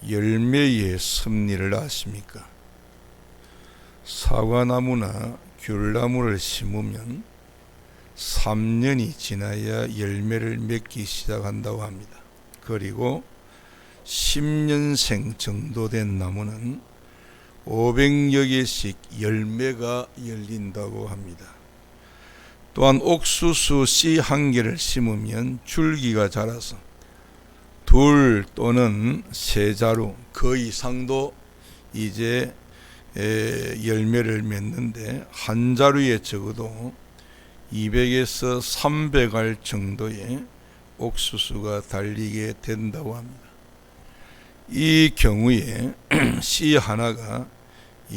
열매의 섭리를 아십니까? 사과나무나 귤나무를 심으면 3년이 지나야 열매를 맺기 시작한다고 합니다. 그리고 10년생 정도 된 나무는 500여 개씩 열매가 열린다고 합니다. 또한 옥수수 씨 한 개를 심으면 줄기가 자라서 2 또는 3자루 그 이상도 이제 열매를 맺는데 한 자루에 적어도 200에서 300알 정도의 옥수수가 달리게 된다고 합니다. 이 경우에 씨 하나가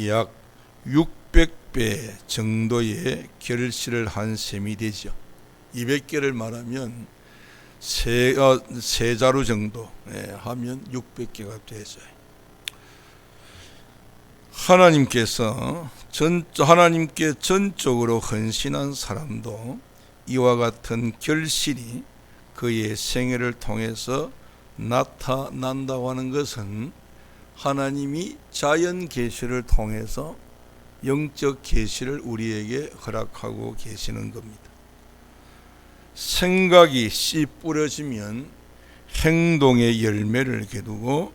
약 600배 정도의 결실을 한 셈이 되죠. 200개를 말하면 3자루 정도 하면 600개가 되죠. 하나님께 전적으로 헌신한 사람도 이와 같은 결실이 그의 생애를 통해서 나타난다고 하는 것은 하나님이 자연 계시를 통해서 영적 계시를 우리에게 허락하고 계시는 겁니다. 생각이 씨 뿌려지면 행동의 열매를 거두고,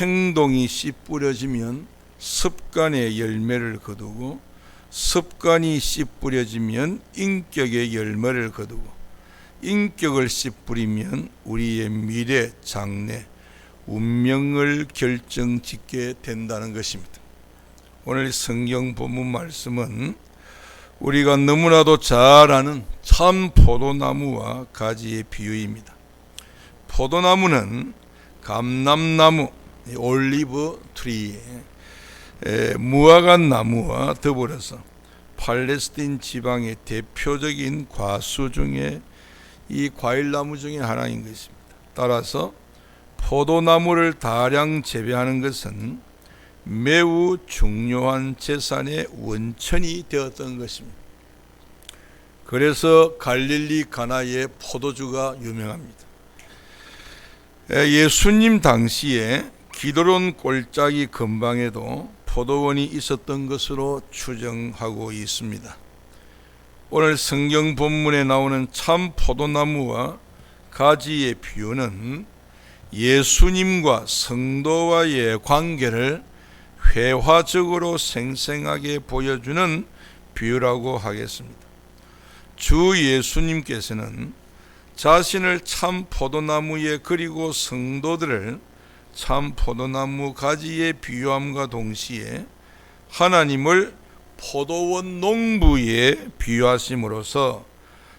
행동이 씨 뿌려지면 습관의 열매를 거두고, 습관이 씨 뿌려지면 인격의 열매를 거두고, 인격을 씨 뿌리면 우리의 미래, 장래, 운명을 결정짓게 된다는 것입니다. 오늘 성경 본문 말씀은 우리가 너무나도 잘 아는 참 포도나무와 가지의 비유입니다. 포도나무는 감람나무, 올리브 트리의 무화과 나무와 더불어서 팔레스틴 지방의 대표적인 과수 중에 이 과일나무 중에 하나인 것입니다. 따라서 포도나무를 다량 재배하는 것은 매우 중요한 재산의 원천이 되었던 것입니다. 그래서 갈릴리 가나의 포도주가 유명합니다. 예수님 당시에 기드론 골짜기 근방에도 포도원이 있었던 것으로 추정하고 있습니다. 오늘 성경 본문에 나오는 참 포도나무와 가지의 비유는 예수님과 성도와의 관계를 회화적으로 생생하게 보여주는 비유라고 하겠습니다. 주 예수님께서는 자신을 참 포도나무에 그리고 성도들을 참 포도나무 가지에 비유함과 동시에 하나님을 포도원 농부에 비유하심으로써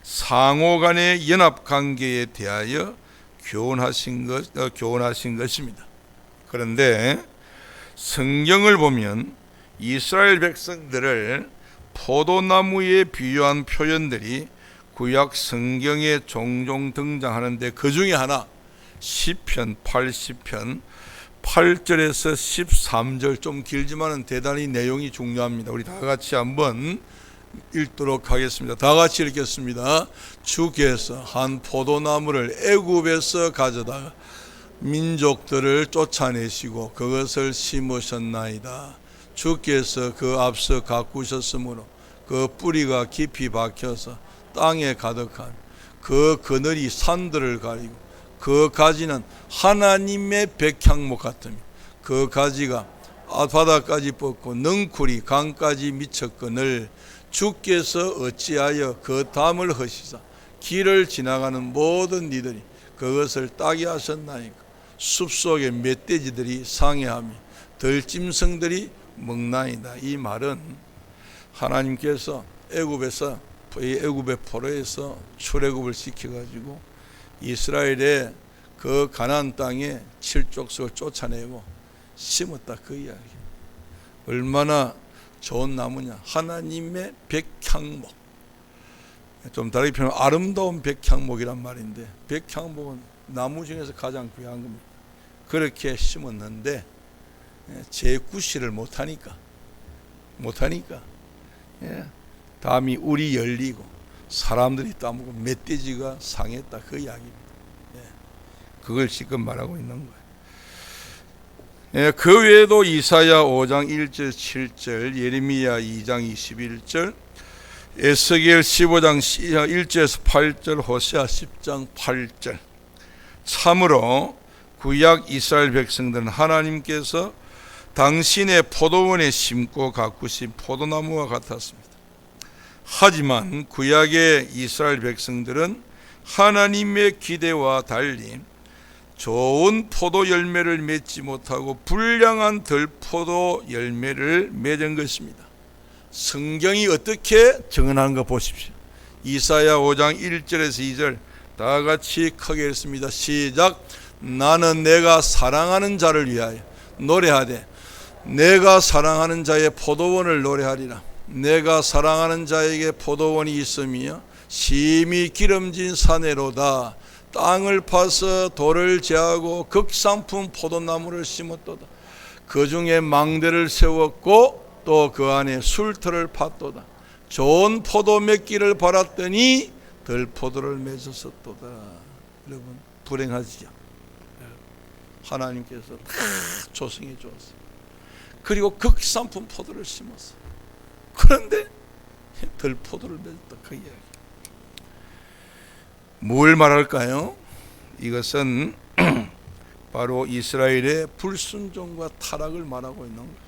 상호 간의 연합 관계에 대하여 교훈하신 것입니다. 그런데 성경을 보면 이스라엘 백성들을 포도나무에 비유한 표현들이 구약 성경에 종종 등장하는데 그 중에 하나 시편 80편 8절에서 13절 좀 길지만은 대단히 내용이 중요합니다. 우리 다 같이 한번 읽도록 하겠습니다. 다 같이 읽겠습니다. 주께서 한 포도나무를 애굽에서 가져다가 민족들을 쫓아내시고 그것을 심으셨나이다. 주께서 그 앞서 가꾸셨으므로 그 뿌리가 깊이 박혀서 땅에 가득한 그 그늘이 산들을 가리고 그 가지는 하나님의 백향목 같으며 그 가지가 바다까지 뻗고 넝쿨이 강까지 미쳤거늘 주께서 어찌하여 그 담을 허시사 길을 지나가는 모든 이들이 그것을 따게 하셨나이까. 숲속의 멧돼지들이 상해하며 들짐승들이 먹나이다. 이 말은 하나님께서 애굽의 포로에서 출애굽을 시켜가지고 이스라엘의 그 가나안 땅에 칠족속을 쫓아내고 심었다, 그 이야기. 얼마나 좋은 나무냐. 하나님의 백향목. 좀 다르게 표현하면 아름다운 백향목이란 말인데, 백향목은 나무 중에서 가장 귀한 겁니다. 그렇게 심었는데 재구시를 못하니까 담이 울이 열리고 사람들이 따먹고 멧돼지가 상했다, 그 이야기입니다. 그걸 지금 말하고 있는 거예요. 그 외에도 이사야 5장 1절 7절, 예레미야 2장 21절, 에스겔 15장 1절에서 8절, 호세아 10장 8절. 참으로 구약 이스라엘 백성들은 하나님께서 당신의 포도원에 심고 가꾸신 포도나무와 같았습니다. 하지만 구약의 이스라엘 백성들은 하나님의 기대와 달리 좋은 포도 열매를 맺지 못하고 불량한 들포도 열매를 맺은 것입니다. 성경이 어떻게 증언하는 거 보십시오. 이사야 5장 1절에서 2절 다 같이 크게 읽습니다. 시작. 나는 내가 사랑하는 자를 위하여 노래하되 내가 사랑하는 자의 포도원을 노래하리라. 내가 사랑하는 자에게 포도원이 있으며 심히 기름진 사내로다. 땅을 파서 돌을 제하고 극상품 포도나무를 심었도다. 그 중에 망대를 세웠고 또 그 안에 술터를 팠도다. 좋은 포도 맺기를 바랐더니 들포도를 맺었었도다. 여러분 불행하지요. 하나님께서 다 조성해 주었어요. 그리고 극상품 포도를 심었어요. 그런데 들포도를 맺었다. 그 이야기. 뭘 말할까요? 이것은 바로 이스라엘의 불순종과 타락을 말하고 있는 거예요.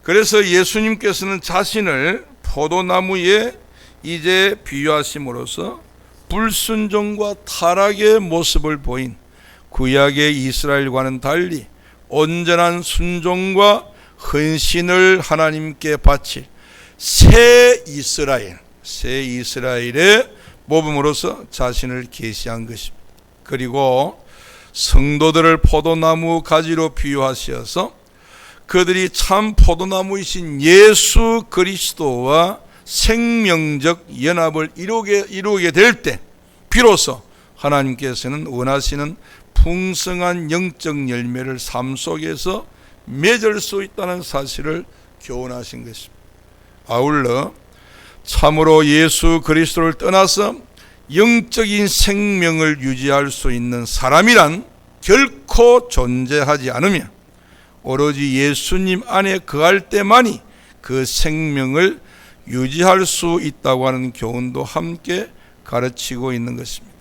그래서 예수님께서는 자신을 포도나무에 이제 비유하심으로써 불순종과 타락의 모습을 보인 구약의 이스라엘과는 달리 온전한 순종과 헌신을 하나님께 바칠 새 이스라엘의 모범으로서 자신을 계시한 것입니다. 그리고 성도들을 포도나무 가지로 비유하셔서 그들이 참 포도나무이신 예수 그리스도와 생명적 연합을 이루게 될 때 비로소 하나님께서는 원하시는 풍성한 영적 열매를 삶 속에서 맺을 수 있다는 사실을 교훈하신 것입니다. 아울러 참으로 예수 그리스도를 떠나서 영적인 생명을 유지할 수 있는 사람이란 결코 존재하지 않으며 오로지 예수님 안에 거할 때만이 그 생명을 유지할 수 있다고 하는 교훈도 함께 가르치고 있는 것입니다.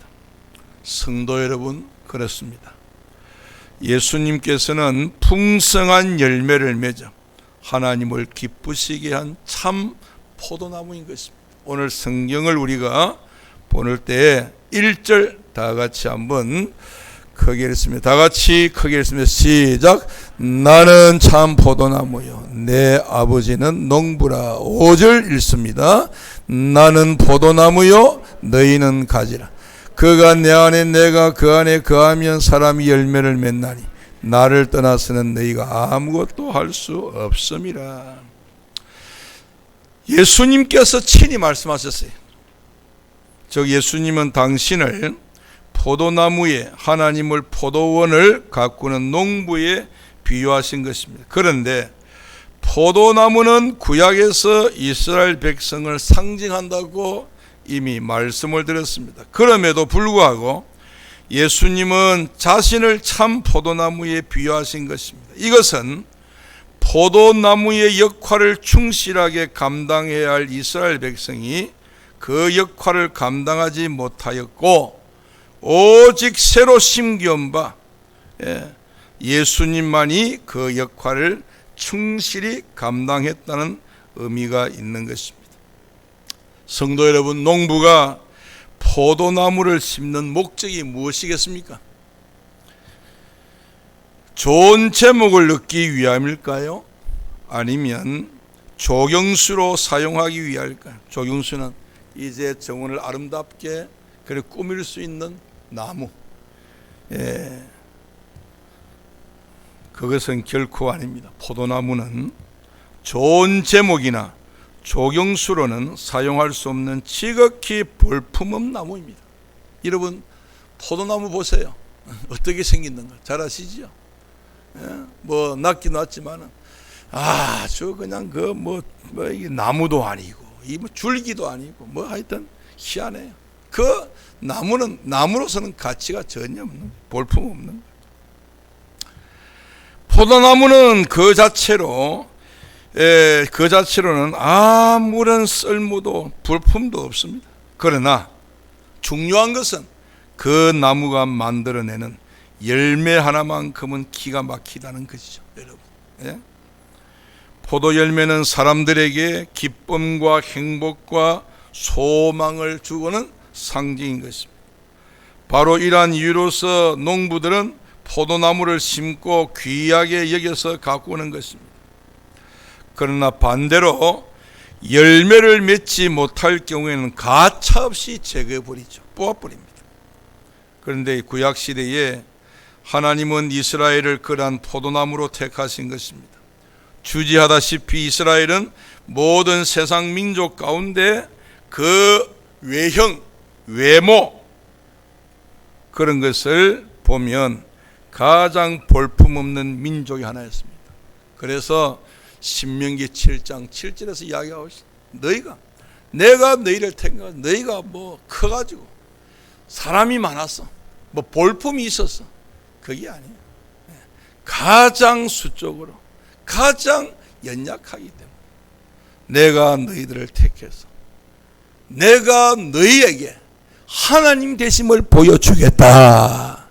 성도 여러분, 그렇습니다. 예수님께서는 풍성한 열매를 맺어 하나님을 기쁘시게 한 참 포도나무인 것입니다. 오늘 성경을 우리가 보낼 때 1절 다 같이 한번 크게 읽습니다. 다 같이 크게 읽습니다. 시작. 나는 참 포도나무요 내 아버지는 농부라. 5절 읽습니다. 나는 포도나무요 너희는 가지라. 그가 내 안에 내가 그 안에 거하면 사람이 열매를 맺나니 나를 떠나서는 너희가 아무것도 할 수 없음이라. 예수님께서 친히 말씀하셨어요. 즉 예수님은 당신을 포도나무에 하나님을 포도원을 가꾸는 농부에 비유하신 것입니다. 그런데 포도나무는 구약에서 이스라엘 백성을 상징한다고 이미 말씀을 드렸습니다. 그럼에도 불구하고 예수님은 자신을 참 포도나무에 비유하신 것입니다. 이것은 포도나무의 역할을 충실하게 감당해야 할 이스라엘 백성이 그 역할을 감당하지 못하였고 오직 새로 심기운 바 예수님만이 그 역할을 충실히 감당했다는 의미가 있는 것입니다. 성도 여러분, 농부가 포도나무를 심는 목적이 무엇이겠습니까? 좋은 제목을 얻기 위함일까요? 아니면 조경수로 사용하기 위함일까요? 조경수는 이제 정원을 아름답게 꾸밀 수 있는 나무. 그것은 결코 아닙니다. 포도나무는 좋은 제목이나 조경수로는 사용할 수 없는 지극히 볼품없는 나무입니다. 여러분 포도나무 보세요. 어떻게 생겼는가 잘 아시죠? 뭐 낫긴 낫지만은 저 그냥 이게 나무도 아니고 이 줄기도 아니고 하여튼 희한해요. 그 나무는 나무로서는 가치가 전혀 없는, 볼품 없는. 포도나무는 그 자체로는 아무런 쓸모도 불품도 없습니다. 그러나 중요한 것은 그 나무가 만들어내는 열매 하나만큼은 기가 막히다는 것이죠, 여러분. 예? 포도 열매는 사람들에게 기쁨과 행복과 소망을 주고는 상징인 것입니다. 바로 이러한 이유로서 농부들은 포도나무를 심고 귀하게 여겨서 가꾸는 것입니다. 그러나 반대로 열매를 맺지 못할 경우에는 가차없이 제거해버리죠. 뽑아버립니다. 그런데 구약시대에 하나님은 이스라엘을 그러한 포도나무로 택하신 것입니다. 주지하다시피 이스라엘은 모든 세상 민족 가운데 그 외형, 외모 그런 것을 보면 가장 볼품없는 민족이 하나였습니다. 그래서 신명기 7장 7절에서 이야기하고 있습니다. 내가 너희를 택하고 너희가 뭐 커가지고 사람이 많았어, 뭐 볼품이 있었어, 그게 아니에요. 가장 수적으로 가장 연약하기 때문에 내가 너희들을 택해서 내가 너희에게 하나님 되심을 보여주겠다,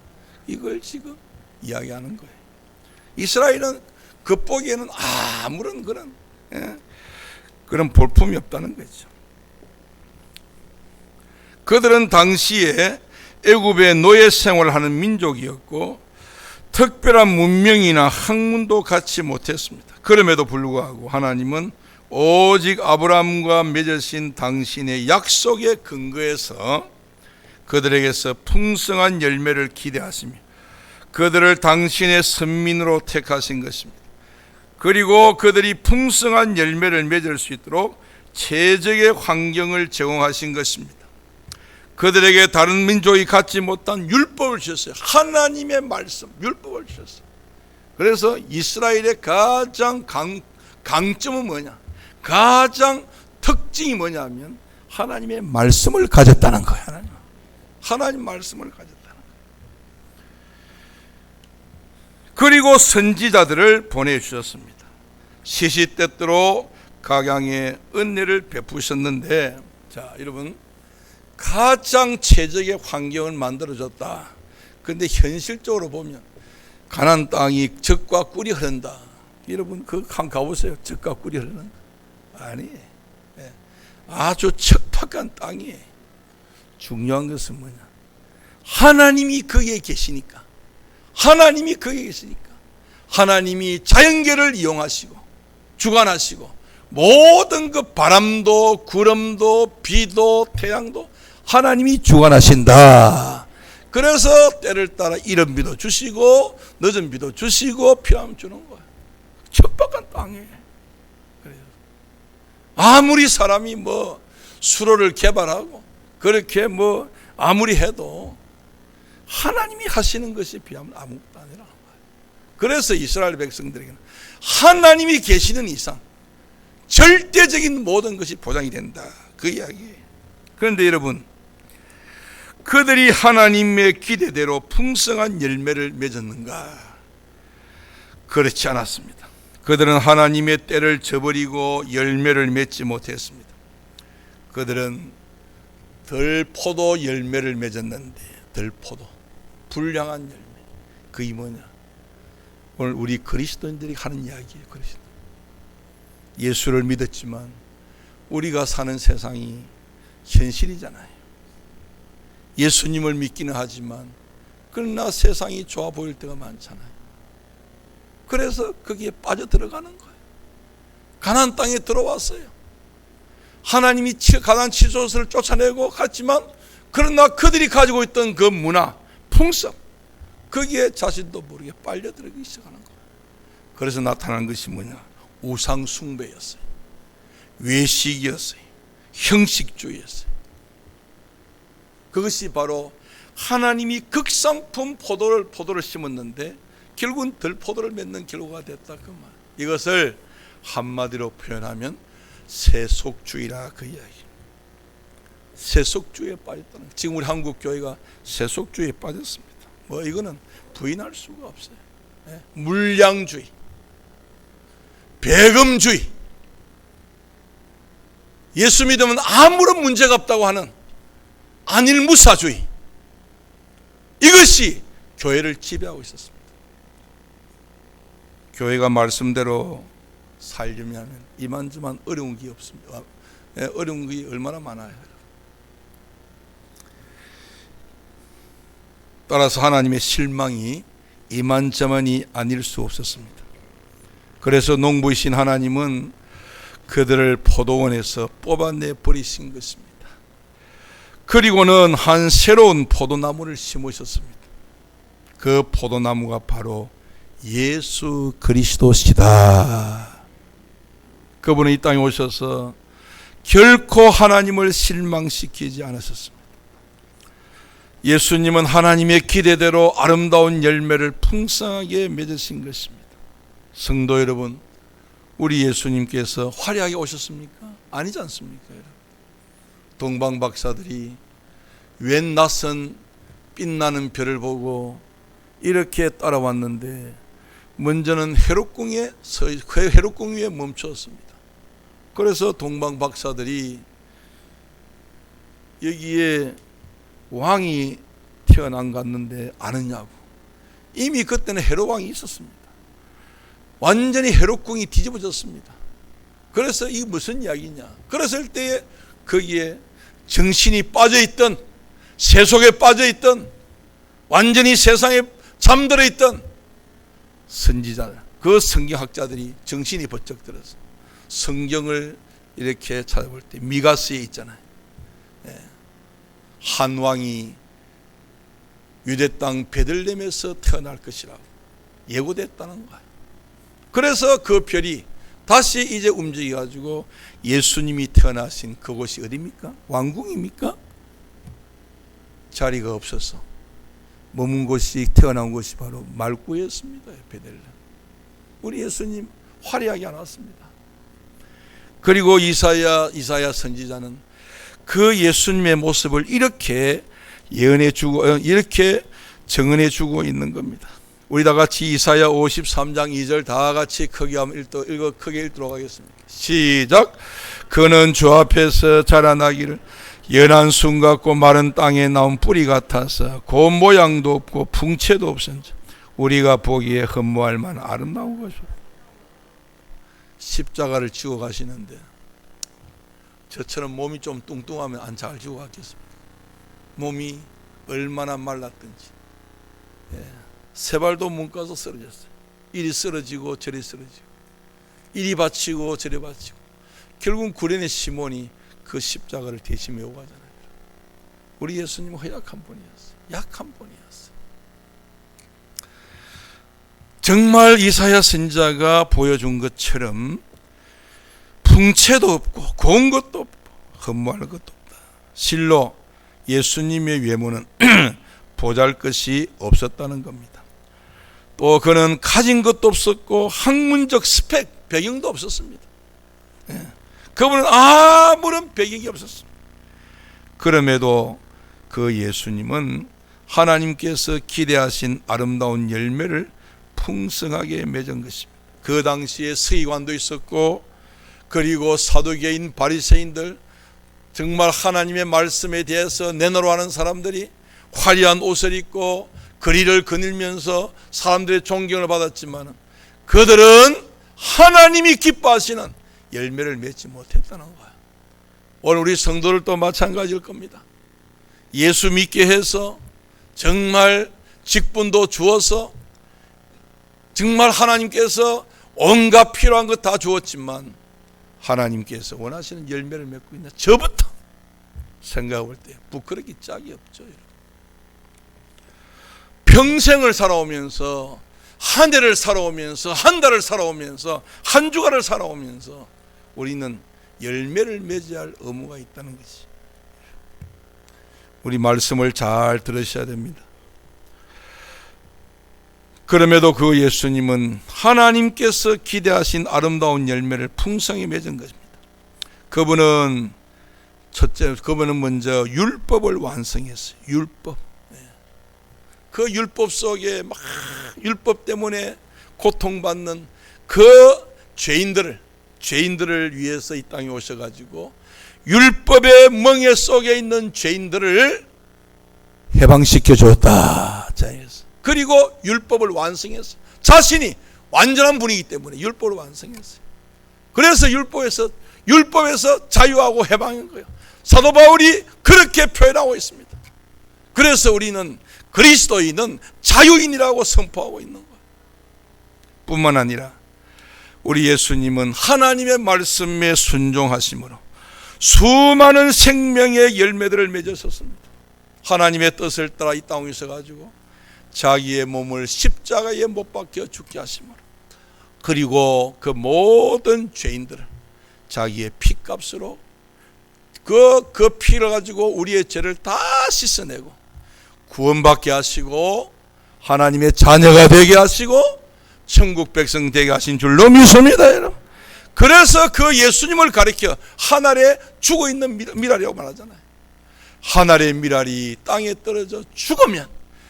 이걸 지금 이야기하는 거예요. 이스라엘은 겉보기에는 아무런 그런 볼품이 없다는 거죠. 그들은 당시에 애굽의 노예 생활을 하는 민족이었고 특별한 문명이나 학문도 갖지 못했습니다. 그럼에도 불구하고 하나님은 오직 아브라함과 맺으신 당신의 약속에 근거해서 그들에게서 풍성한 열매를 기대하시며 그들을 당신의 선민으로 택하신 것입니다. 그리고 그들이 풍성한 열매를 맺을 수 있도록 최적의 환경을 제공하신 것입니다. 그들에게 다른 민족이 갖지 못한 율법을 주셨어요. 하나님의 말씀, 율법을 주셨어요. 그래서 이스라엘의 가장 강점은 뭐냐? 가장 특징이 뭐냐면 하나님의 말씀을 가졌다는 거예요. 하나님 말씀을 가졌다는 거예요. 그리고 선지자들을 보내주셨습니다. 시시때때로 각양의 은혜를 베푸셨는데, 자, 여러분, 가장 최적의 환경을 만들어줬다. 그런데 현실적으로 보면 가나안 땅이 젖과 꿀이 흐른다. 여러분 그 한 가보세요. 젖과 꿀이 흐르는 거 아니에요. 아주 척박한 땅이에요. 중요한 것은 뭐냐? 하나님이 거기에 계시니까, 하나님이 거기에 계시니까 하나님이 자연계를 이용하시고 주관하시고 모든 그 바람도 구름도 비도 태양도 하나님이 주관하신다. 그래서 때를 따라 이른 비도 주시고 늦은 비도 주시고 필요하면 주는 거예요. 척박한 땅에. 아무리 사람이 뭐 수로를 개발하고 그렇게 뭐 아무리 해도 하나님이 하시는 것이 비하면 아무것도 아니라는 거예요. 그래서 이스라엘 백성들에게는 하나님이 계시는 이상 절대적인 모든 것이 보장이 된다, 그 이야기예요. 그런데 여러분, 그들이 하나님의 기대대로 풍성한 열매를 맺었는가? 그렇지 않았습니다. 그들은 하나님의 때를 저버리고 열매를 맺지 못했습니다. 그들은 덜포도 열매를 맺었는데, 덜포도, 불량한 열매. 그게 뭐냐? 오늘 우리 그리스도인들이 하는 이야기예요. 그리스도. 예수를 믿었지만 우리가 사는 세상이 현실이잖아요. 예수님을 믿기는 하지만 그러나 세상이 좋아 보일 때가 많잖아요. 그래서 거기에 빠져들어가는 거예요. 가나안 땅에 들어왔어요. 하나님이 가나안 치소스를 쫓아내고 갔지만 그러나 그들이 가지고 있던 그 문화, 풍습, 거기에 자신도 모르게 빨려들어가기 시작하는 거예요. 그래서 나타난 것이 뭐냐? 우상 숭배였어요. 외식이었어요. 형식주의였어요. 그것이 바로 하나님이 극상품 포도를 심었는데 결국은 덜포도를 맺는 결과가 됐다, 그 말. 이것을 한마디로 표현하면 세속주의라, 그 이야기. 세속주의에 빠졌다는. 지금 우리 한국 교회가 세속주의에 빠졌습니다. 뭐 이거는 부인할 수가 없어요. 물량주의, 배금주의, 예수 믿으면 아무런 문제가 없다고 하는 안일무사주의, 이것이 교회를 지배하고 있었습니다. 교회가 말씀대로 살려면 이만저만 어려운 게 없습니다. 어려운 게 얼마나 많아요. 따라서 하나님의 실망이 이만저만이 아닐 수 없었습니다. 그래서 농부이신 하나님은 그들을 포도원에서 뽑아내 버리신 것입니다. 그리고는 한 새로운 포도나무를 심으셨습니다. 그 포도나무가 바로 예수 그리스도시다. 그분은 이 땅에 오셔서 결코 하나님을 실망시키지 않으셨습니다. 예수님은 하나님의 기대대로 아름다운 열매를 풍성하게 맺으신 것입니다. 성도 여러분, 우리 예수님께서 화려하게 오셨습니까? 아니지 않습니까? 동방 박사들이 웬 낯선 빛나는 별을 보고 이렇게 따라왔는데 먼저는 헤롯궁 위에 멈췄습니다. 그래서 동방 박사들이 여기에 왕이 태어난 것 같는데 아느냐고. 이미 그때는 헤롯 왕이 있었습니다. 완전히 헤롯궁이 뒤집어졌습니다. 그래서 이게 무슨 이야기냐. 그랬을 때에 거기에 정신이 빠져있던, 세속에 빠져있던, 완전히 세상에 잠들어 있던 선지자, 그 성경학자들이 정신이 번쩍 들어서 성경을 이렇게 찾아볼 때 미가스에 있잖아요. 한 왕이 유대 땅 베들레헴에서 태어날 것이라고 예고됐다는 거예요. 그래서 그 별이 다시 이제 움직여가지고 예수님이 태어나신 그곳이 어디입니까? 왕궁입니까? 자리가 없어서 머문 곳이, 태어난 곳이 바로 말구였습니다. 베들레헴. 우리 예수님 화려하게 안 왔습니다. 그리고 이사야 선지자는 그 예수님의 모습을 이렇게 예언해주고, 이렇게 증언해주고 있는 겁니다. 우리 다 같이 이사야 53장 2절 다 같이 크게 읽도록 하겠습니다. 시작. 그는 주 앞에서 자라나기를 연한 순 같고 마른 땅에 나온 뿌리 같아서 곧 모양도 없고 풍채도 없은지 우리가 보기에 흠모할 만한 아름다운 것이다. 십자가를 지고 가시는데 저처럼 몸이 좀 뚱뚱하면 안 잘 지고 갔겠습니다. 몸이 얼마나 말랐든지 세 발도 못 가서 쓰러졌어요. 이리 쓰러지고 저리 쓰러지고, 이리 받치고 저리 받치고, 결국 구레네 시몬이 그 십자가를 대신 메고 가잖아요. 우리 예수님은 허약한 분이었어요. 약한 분이었어요. 정말 이사야 선지자가 보여준 것처럼 풍채도 없고 고운 것도 없고 흠모할 것도 없다. 실로 예수님의 외모는 보잘것이 없었다는 겁니다. 또 그는 가진 것도 없었고 학문적 스펙, 배경도 없었습니다. 그분은 아무런 배경이 없었습니다. 그럼에도 그 예수님은 하나님께서 기대하신 아름다운 열매를 풍성하게 맺은 것입니다. 그 당시에 서기관도 있었고, 그리고 사두개인 바리새인들, 정말 하나님의 말씀에 대해서 내노라하는 사람들이 화려한 옷을 입고 거리를 거닐면서 사람들의 존경을 받았지만 그들은 하나님이 기뻐하시는 열매를 맺지 못했다는 거예요. 오늘 우리 성도들도 마찬가지일 겁니다. 예수 믿게 해서 정말 직분도 주어서 정말 하나님께서 온갖 필요한 것 다 주었지만 하나님께서 원하시는 열매를 맺고 있나, 저부터 생각해 볼 때 부끄럽기 짝이 없죠. 평생을 살아오면서, 한 해를 살아오면서, 한 달을 살아오면서, 한 주간을 살아오면서 우리는 열매를 맺어야 할 의무가 있다는 것이, 우리 말씀을 잘 들으셔야 됩니다. 그럼에도 그 예수님은 하나님께서 기대하신 아름다운 열매를 풍성히 맺은 것입니다. 그분은 먼저 율법을 완성했어요. 율법. 그 율법 속에 막 율법 때문에 고통받는 그 죄인들을 위해서 이 땅에 오셔가지고 율법의 멍에 속에 있는 죄인들을 해방시켜 줬다. 그리고 율법을 완성했어. 자신이 완전한 분이기 때문에 율법을 완성했어요. 그래서 율법에서 자유하고 해방한 거예요. 사도 바울이 그렇게 표현하고 있습니다. 그래서 우리는 그리스도인은 자유인이라고 선포하고 있는 거예요. 뿐만 아니라 우리 예수님은 하나님의 말씀에 순종하심으로 수많은 생명의 열매들을 맺으셨습니다. 하나님의 뜻을 따라 이 땅에 있어가지고 자기의 몸을 십자가에 못 박혀 죽게 하심으로, 그리고 그 모든 죄인들을 자기의 피값으로 그 피를 가지고 우리의 죄를 다 씻어내고 구원받게 하시고 하나님의 자녀가 되게 하시고 천국 백성 되게 하신 줄로 믿습니다, 여러분. 그래서 그 예수님을 가리켜 하늘에 죽어있는 미랄이라고 말하잖아요. 하늘의 미랄이 땅에 떨어져 죽으면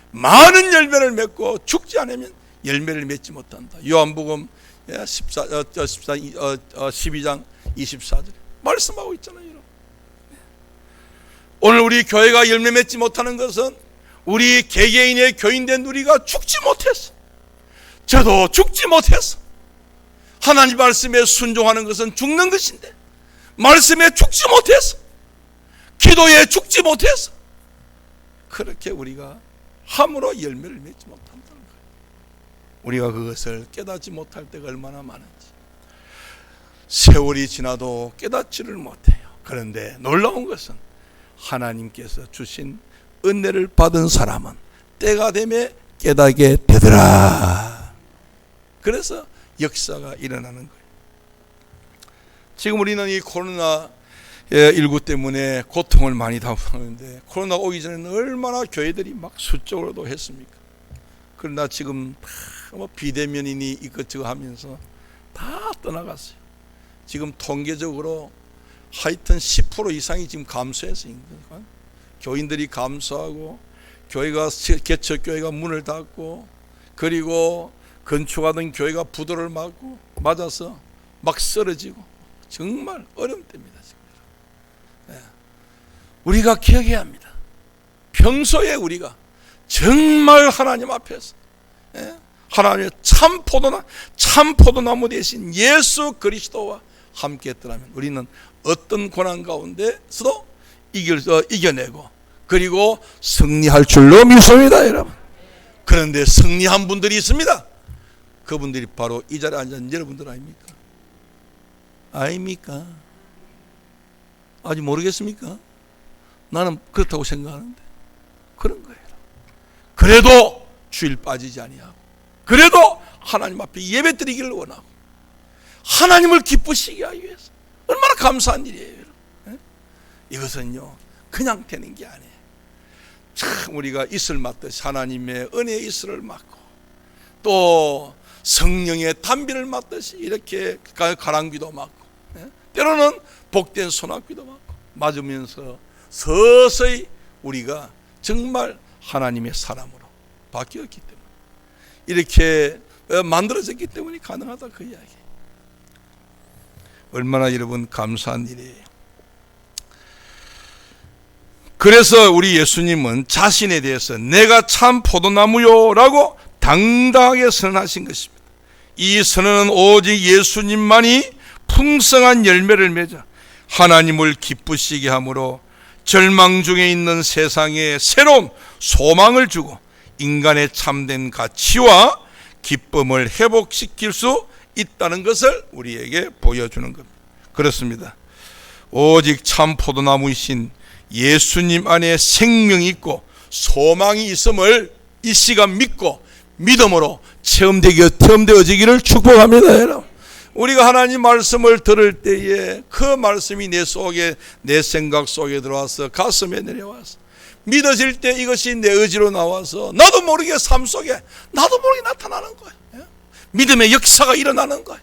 많은 열매를 맺고 죽지 않으면 열매를 맺지 못한다. 요한복음 12장 24절에 말씀하고 있잖아요, 여러분. 오늘 우리 교회가 열매 맺지 못하는 것은 우리 개개인의 교인된 우리가 죽지 못해서, 저도 죽지 못해서. 하나님 말씀에 순종하는 것은 죽는 것인데 말씀에 죽지 못해서, 기도에 죽지 못해서 그렇게 우리가 함으로 열매를 맺지 못한다는 거예요. 우리가 그것을 깨닫지 못할 때가 얼마나 많은지. 세월이 지나도 깨닫지를 못해요. 그런데 놀라운 것은 하나님께서 주신 은혜를 받은 사람은 때가 되면 깨닫게 되더라. 그래서 역사가 일어나는 거예요. 지금 우리는 이 코로나19 때문에 고통을 많이 당하는데, 코로나 오기 전에는 얼마나 교회들이 막 수적으로도 했습니까? 그러나 지금 뭐 비대면이니 이것저것 하면서 다 떠나갔어요. 지금 통계적으로 하여튼 10% 이상이 지금 감소했어요. 교인들이 감소하고, 교회가 개척교회가 문을 닫고, 그리고 건축하던 교회가 부도를 맞아서 막 쓰러지고, 정말 어려운 때입니다. 지금. 우리가 기억해야 합니다. 평소에 우리가 정말 하나님 앞에서 하나님의 참 포도나무 대신 예수 그리스도와 함께 했더라면 우리는 어떤 고난 가운데서도 이겨내고 그리고 승리할 줄로 믿습니다, 여러분. 그런데 승리한 분들이 있습니다. 그분들이 바로 이 자리에 앉은 여러분들 아닙니까? 아닙니까? 아직 모르겠습니까? 나는 그렇다고 생각하는데 그런 거예요. 그래도 주일 빠지지 아니하고, 그래도 하나님 앞에 예배드리기를 원하고 하나님을 기쁘시게 하기 위해서 얼마나 감사한 일이에요. 이것은요 그냥 되는 게 아니에요. 참 우리가 이슬 맞듯이 하나님의 은혜의 이슬을 맞고 또 성령의 단비를 맞듯이 이렇게 가랑비도 맞고 때로는 복된 소낙비도 맞으면서 서서히 우리가 정말 하나님의 사람으로 바뀌었기 때문에, 이렇게 만들어졌기 때문에 가능하다, 그 이야기. 얼마나 여러분 감사한 일이에요. 그래서 우리 예수님은 자신에 대해서 내가 참 포도나무요라고 당당하게 선언하신 것입니다. 이 선언은 오직 예수님만이 풍성한 열매를 맺어 하나님을 기쁘시게 함으로 절망 중에 있는 세상에 새로운 소망을 주고 인간의 참된 가치와 기쁨을 회복시킬 수 있다는 것을 우리에게 보여주는 겁니다. 그렇습니다. 오직 참 포도나무이신 예수님 안에 생명이 있고 소망이 있음을 이 시간 믿고 믿음으로 체험되어지기를 축복합니다, 여러분. 우리가 하나님 말씀을 들을 때에 그 말씀이 내 속에, 내 생각 속에 들어와서 가슴에 내려와서 믿어질 때 이것이 내 의지로 나와서 나도 모르게 삶 속에 나도 모르게 나타나는 거예요. 믿음의 역사가 일어나는 거예요.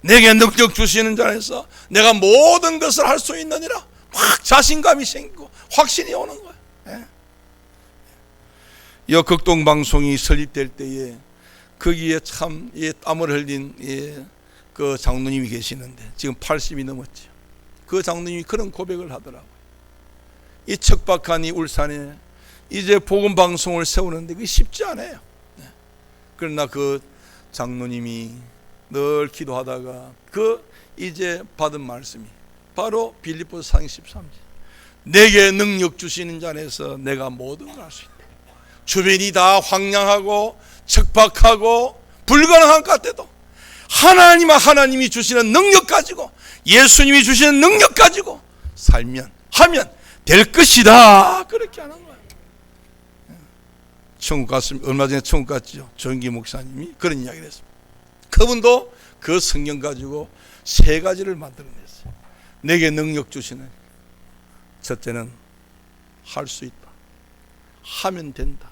내게 능력 주시는 자 안에서 내가 모든 것을 할 수 있느니라 확 자신감이 생기고 확신이 오는 거예요. 이 극동 방송이 설립될 때에 거기에 참 땀을 흘린 그 장로님이 계시는데 지금 80이 넘었죠. 그 장로님이 그런 고백을 하더라고요. 이 척박한 이 울산에 이제 복음 방송을 세우는데 그게 쉽지 않아요. 그러나 그 장로님이 늘 기도하다가 그 이제 받은 말씀이 바로 빌립보서 4장 13절, 내게 능력 주시는 자 안에서 내가 모든 걸 할 수 있다. 주변이 다 황량하고 척박하고 불가능한 것 같아도 하나님이 주시는 능력 가지고, 예수님이 주시는 능력 가지고 살면 하면 될 것이다. 그렇게 하는 거예요. 천국 갔습니다. 얼마 전에 천국 갔죠. 조영기 목사님이 그런 이야기를 했습니다. 그분도 그 성경 가지고 세 가지를 만들어냈어요. 내게 능력 주시는, 첫째는 할 수 있다. 하면 된다.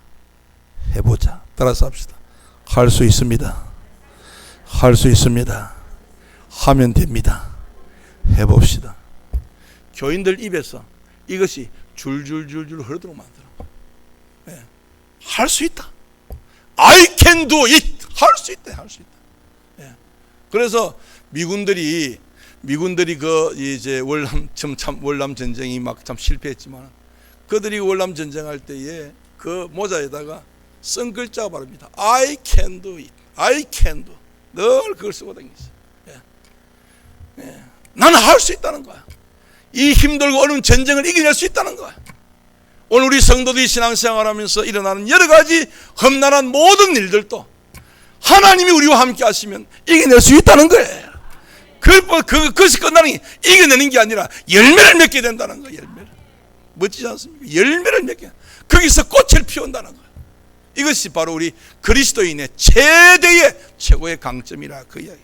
해보자. 따라서 합시다. 할 수 있습니다. 할 수 있습니다. 하면 됩니다. 해봅시다. 교인들 입에서 이것이 줄줄줄줄 흐르도록 만들어. 네. 할 수 있다. I can do it. 할 수 있다. 할 수 있다. 네. 그래서 미군들이 그 이제 월남 전쟁이 막 참 실패했지만 그들이 월남 전쟁할 때에 그 모자에다가 쓴 글자가 바릅니다. I can do it. I can do. 늘 그걸 쓰고 다니겠어요. 예. 예. 나는 할 수 있다는 거야. 이 힘들고 어려운 전쟁을 이겨낼 수 있다는 거야. 오늘 우리 성도들이 신앙생활하면서 일어나는 여러 가지 험난한 모든 일들도 하나님이 우리와 함께 하시면 이겨낼 수 있다는 거예요. 그것이 끝나는 게 이겨내는 게 아니라 열매를 맺게 된다는 거예요. 열매를. 멋지지 않습니까? 열매를 맺게. 거기서 꽃을 피운다는 거예요. 이것이 바로 우리 그리스도인의 최고의 강점이라 그 이야기.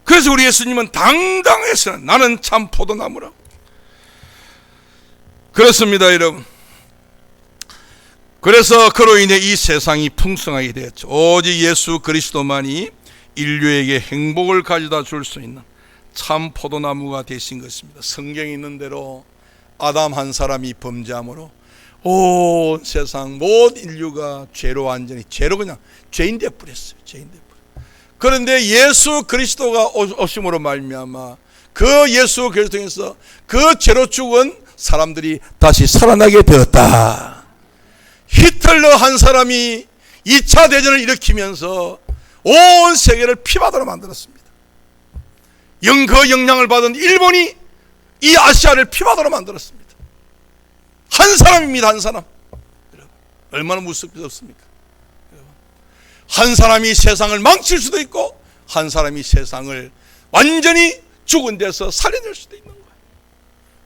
그래서 우리 예수님은 당당해서 나는 참 포도나무라고. 그렇습니다, 여러분. 그래서 그로 인해 이 세상이 풍성하게 되었죠. 오직 예수 그리스도만이 인류에게 행복을 가져다 줄 수 있는 참 포도나무가 되신 것입니다. 성경에 있는 대로 아담 한 사람이 범죄함으로 온 세상 모든 인류가 죄로 완전히 그냥 죄인 되어 버렸어요. 그런데 예수 그리스도가 오심으로 말미암아 그 예수 그리스도 통해서 그 죄로 죽은 사람들이 다시 살아나게 되었다. 히틀러 한 사람이 2차 대전을 일으키면서 온 세계를 피바다로 만들었습니다. 그 영향을 받은 일본이 이 아시아를 피바다로 만들었습니다. 한 사람입니다. 한 사람. 여러분, 얼마나 무섭습니까? 한 사람이 세상을 망칠 수도 있고 한 사람이 세상을 완전히 죽은 데서 살려낼 수도 있는 거예요.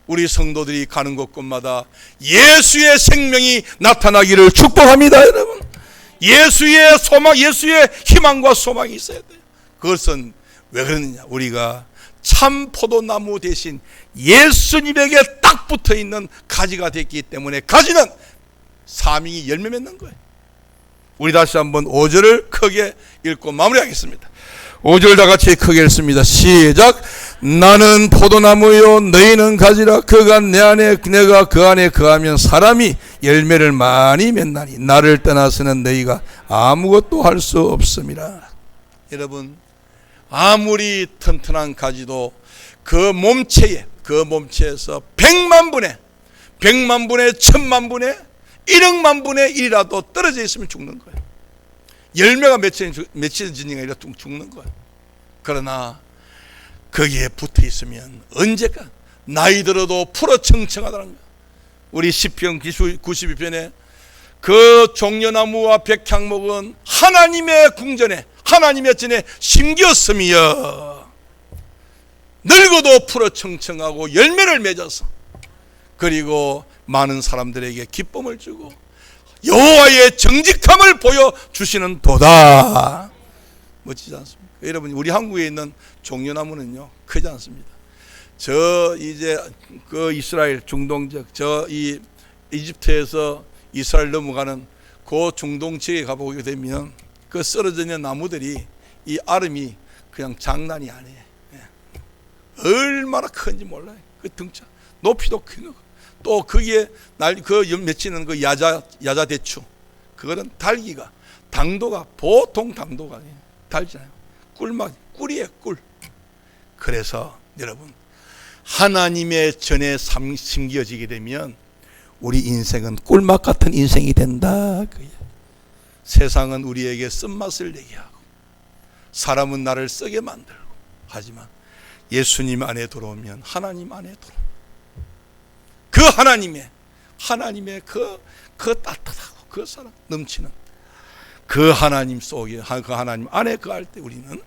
우리 성도들이 가는 곳곳마다 예수의 생명이 나타나기를 축복합니다. 여러분, 예수의 소망, 예수의 희망과 소망이 있어야 돼요. 그것은 왜 그러느냐, 우리가 참 포도나무 대신 예수님에게 딱 붙어있는 가지가 됐기 때문에 가지는 사명이 열매 맺는 거예요. 우리 다시 한번 5절을 크게 읽고 마무리하겠습니다. 5절 다 같이 크게 읽습니다. 시작. 나는 포도나무요 너희는 가지라. 그가 내 안에 내가 그 안에 거하면 사람이 열매를 많이 맺나니 나를 떠나서는 너희가 아무것도 할 수 없음이라. 여러분, 아무리 튼튼한 가지도 그 몸체에서 100만 분의 1000만 분의 1억만 분의 1이라도 떨어져 있으면 죽는 거예요. 열매가 맺혀지니까 이렇게 죽는 거예요. 그러나 거기에 붙어 있으면 언제까 나이 들어도 푸르청청하다는 거예요. 우리 시편 92편에 그 종려나무와 백향목은 하나님의 궁전에 하나님의 전에 심겼음이여. 늙어도 푸르청청하고 열매를 맺어서 그리고 많은 사람들에게 기쁨을 주고 여호와의 정직함을 보여주시는 도다. 멋지지 않습니까? 여러분, 우리 한국에 있는 종려나무는요 크지 않습니다. 저 이제 그 이스라엘 중동 지역, 저 이 이집트에서 이스라엘 넘어가는 그 중동 지역에 가보게 되면 그 쓰러져 있는 나무들이 이 아름이 그냥 장난이 아니에요. 얼마나 큰지 몰라요. 그 등차 높이도 큰 거, 또 거기에 맺히는 그 야자 대추, 그거는 달기가, 당도가 보통 당도가 달잖아요. 꿀이에요, 꿀. 그래서 여러분, 하나님의 전에 심겨지게 되면 우리 인생은 꿀맛 같은 인생이 된다. 세상은 우리에게 쓴맛을 내게 하고 사람은 나를 쓰게 만들고, 하지만 예수님 안에 들어오면 하나님 안에 들어오면 그 하나님의 그 따뜻하고 그 사랑 넘치는 그 하나님 속에, 그 하나님 안에 거할 때 우리는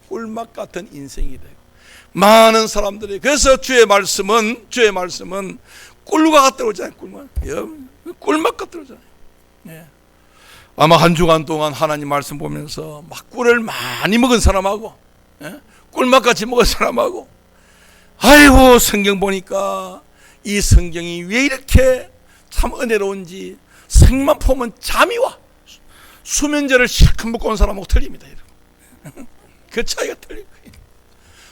꿀맛 같은 인생이 되고, 많은 사람들이, 그래서 주의 말씀은 꿀과 같다고 그러잖아요. 꿀맛 같다고 그러잖아요. 예. 아마 한 주간 동안 하나님 말씀 보면서 막 꿀을 많이 먹은 사람하고, 예? 꿀맛 같이 먹은 사람하고, 아이고 성경 보니까 이 성경이 왜 이렇게 참 은혜로운지, 생만 보면 잠이 와. 수면제를 실컷 먹고 온 사람하고 틀립니다. 그 차이가 틀린 거예요.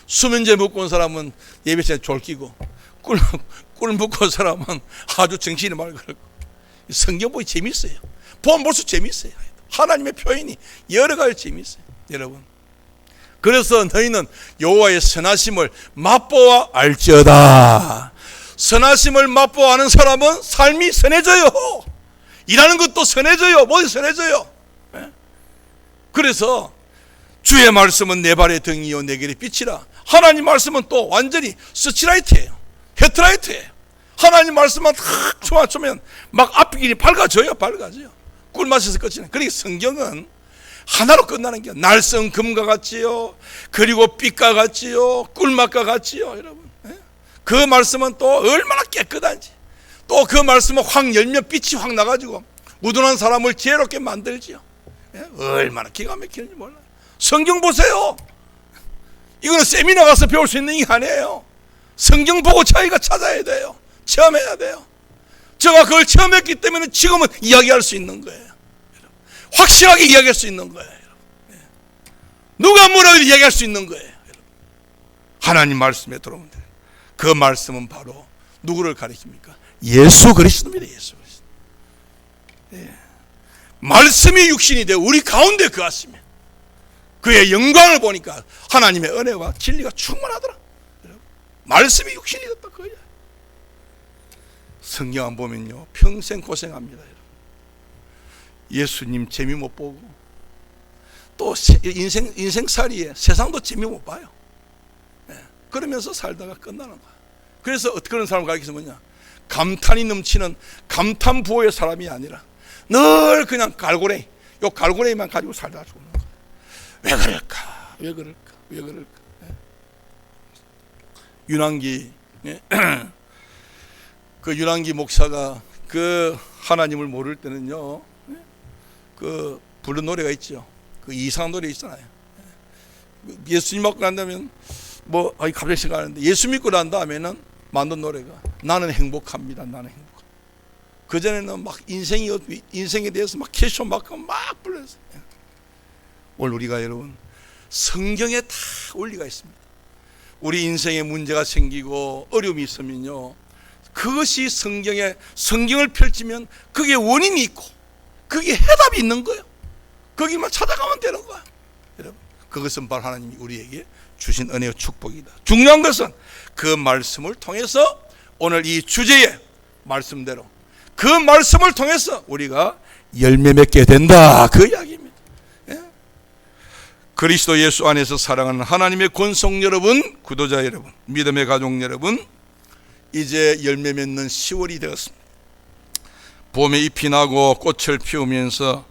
수면제 먹고 온 사람은 예배 시간에 졸기고, 꿀 먹고 온 사람은 아주 정신이 맑고. 성경 보기 재밌어요. 보면 볼수록 재밌어요. 하나님의 표현이 여러 가지 재밌어요, 여러분. 그래서 너희는 여호와의 선하심을 맛보아 알지어다. 선하심을 맛보아 아는 사람은 삶이 선해져요. 일하는 것도 선해져요. 뭐가 선해져요? 그래서 주의 말씀은 내 발의 등이요 내 길의 빛이라. 하나님 말씀은 또 완전히 스치라이트예요. 헤드라이트예요. 하나님 말씀만 탁 쏘면 막 앞길이 밝아져요. 꿀맛에서 끝이네. 그러니까 성경은 하나로 끝나는 게, 날성 금과 같지요, 그리고 빛과 같지요, 꿀맛과 같지요, 여러분. 그 말씀은 또 얼마나 깨끗한지, 또 그 말씀은 확 열면 빛이 확 나가지고 무둔한 사람을 지혜롭게 만들지요. 얼마나 기가 막히는지 몰라요. 성경 보세요. 이거는 세미나 가서 배울 수 있는 게 아니에요. 성경 보고 자기가 찾아야 돼요. 체험해야 돼요. 제가 그걸 체험했기 때문에 지금은 이야기할 수 있는 거예요. 확실하게 이야기할 수 있는 거예요. 누가 뭐라고 이야기할 수 있는 거예요. 하나님 말씀에 들어오면 돼요. 그 말씀은 바로 누구를 가리킵니까? 예수 그리스도입니다. 예수 그리스도. 말씀이 육신이 되어 우리 가운데 거하시면 그의 영광을 보니까 하나님의 은혜와 진리가 충만하더라. 말씀이 육신이 됐다, 그거야. 성경 안 보면요 평생 고생합니다. 여러분. 예수님 재미 못 보고, 또 인생살이에 세상도 재미 못 봐요. 그러면서 살다가 끝나는 거야. 그래서 그런 사람을 가리켜서 뭐냐, 감탄이 넘치는 감탄부호의 사람이 아니라 늘 그냥 갈고래만 가지고 살다 죽는 거야. 왜 그럴까? 윤환기 그 윤환기 목사가 그 하나님을 모를 때는요, 그 부른 노래가 있죠. 그 이상한 노래 있잖아요. 예수님 믿고 난 다음에 갑자기 생각하는데, 예수 믿고 난 다음에는 만든 노래가 나는 행복합니다. 나는 행복. 그 전에는 막 인생에 대해서 막 캐쇼 막 불렀어요. 오늘 우리가 여러분 성경에 다 원리가 있습니다. 우리 인생에 문제가 생기고 어려움이 있으면요, 그것이 성경을 펼치면 그게 원인이 있고 그게 해답이 있는 거예요. 거기만 찾아가면 되는 거야. 여러분, 그것은 바로 하나님이 우리에게 주신 은혜와 축복이다. 중요한 것은 그 말씀을 통해서 오늘 이 주제의 말씀대로 그 말씀을 통해서 우리가 열매 맺게 된다, 그 이야기입니다. 그리스도 예수 안에서 사랑하는 하나님의 권속 여러분, 구도자 여러분, 믿음의 가족 여러분, 이제 열매 맺는 10월이 되었습니다. 봄에 잎이 나고 꽃을 피우면서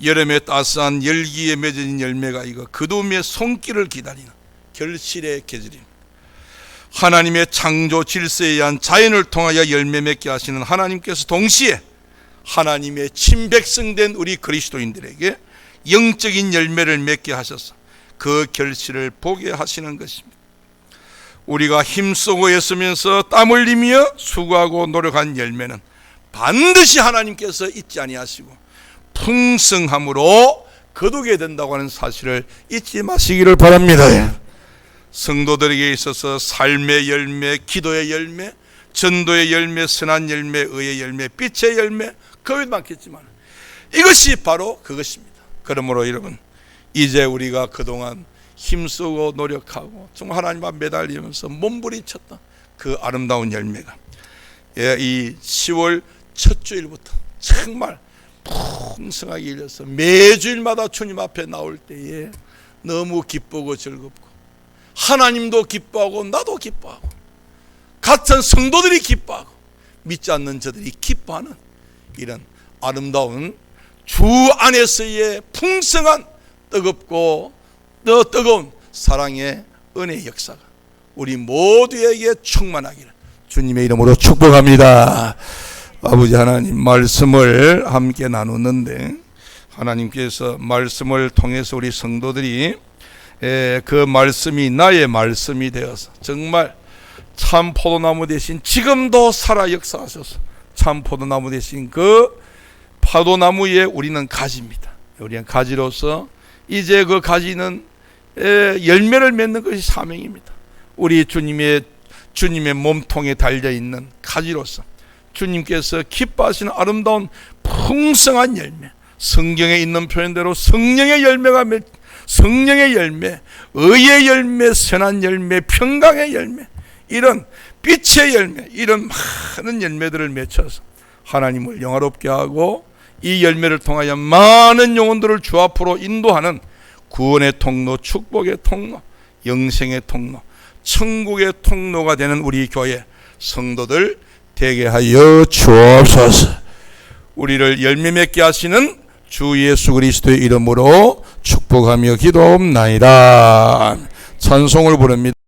여름에 따스한 열기에 맺어진 열매가 이거 그도움의 손길을 기다리는 결실의 계절입니다. 하나님의 창조 질서에 의한 자연을 통하여 열매 맺게 하시는 하나님께서 동시에 하나님의 친백성된 우리 그리스도인들에게 영적인 열매를 맺게 하셔서 그 결실을 보게 하시는 것입니다. 우리가 힘쓰고 애쓰면서 땀 흘리며 수고하고 노력한 열매는 반드시 하나님께서 잊지 아니하시고 풍성함으로 거두게 된다고 하는 사실을 잊지 마시기를 바랍니다. 성도들에게 있어서 삶의 열매, 기도의 열매, 전도의 열매, 선한 열매, 의의 열매, 빛의 열매, 그 외에도 많겠지만 이것이 바로 그것입니다. 그러므로 여러분, 이제 우리가 그동안 힘쓰고 노력하고 정말 하나님 앞에 매달리면서 몸부림쳤던 그 아름다운 열매가 이 10월 첫 주일부터 정말 풍성하게 일려서 매주일마다 주님 앞에 나올 때에 너무 기쁘고 즐겁고 하나님도 기뻐하고 나도 기뻐하고 같은 성도들이 기뻐하고 믿지 않는 저들이 기뻐하는 이런 아름다운 주 안에서의 풍성한 뜨겁고 더 뜨거운 사랑의 은혜의 역사가 우리 모두에게 충만하기를 주님의 이름으로 축복합니다. 아버지 하나님, 말씀을 함께 나누는데 하나님께서 말씀을 통해서 우리 성도들이 그 말씀이 나의 말씀이 되어서 정말 참 포도나무 대신 지금도 살아 역사하셔서 참 포도나무 대신 그 파도나무에 우리는 가지입니다. 우리는 가지로서 이제 그 가지는 열매를 맺는 것이 사명입니다. 우리 주님의 몸통에 달려있는 가지로서 주님께서 기뻐하시는 아름다운 풍성한 열매, 성경에 있는 표현대로 성령의 열매가 성령의 열매, 의의 열매, 선한 열매, 평강의 열매, 이런 빛의 열매, 이런 많은 열매들을 맺혀서 하나님을 영화롭게 하고 이 열매를 통하여 많은 영혼들을 주 앞으로 인도하는 구원의 통로, 축복의 통로, 영생의 통로, 천국의 통로가 되는 우리 교회 성도들 되게 하여 주옵소서. 우리를 열매 맺게 하시는 주 예수 그리스도의 이름으로 축복하며 기도옵나이다. 찬송을 부릅니다.